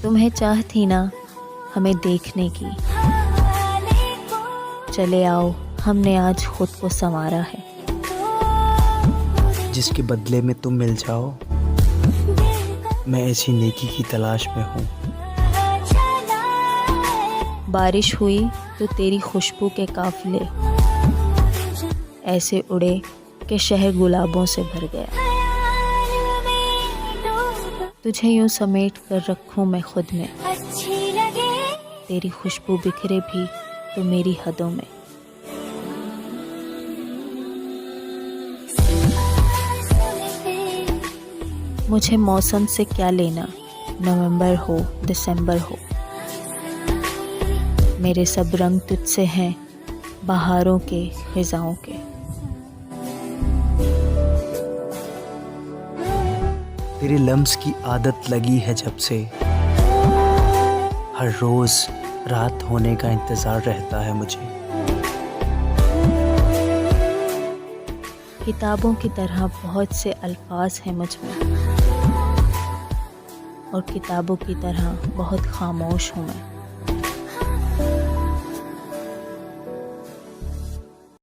तुम्हें चाह थी ना हमें देखने की, चले आओ हमने आज खुद को संवारा है। जिसके बदले में तुम मिल जाओ, मैं ऐसी नेकी की तलाश में हूँ। बारिश हुई तो तेरी खुशबू के काफिले ऐसे उड़े कि शहर गुलाबों से भर गया। तुझे यूं समेट कर रखूं मैं खुद में, तेरी खुशबू बिखरे भी तो मेरी हदों में। मुझे मौसम से क्या लेना, नवंबर हो दिसंबर हो, मेरे सब रंग तुझसे हैं, बहारों के खिजाओं के। तेरे लम्स की आदत लगी है जब से, हर रोज रात होने का इंतज़ार रहता है मुझे। किताबों की तरह बहुत से अल्फाज हैं मुझ में, और किताबों की तरह बहुत खामोश हूँ मैं।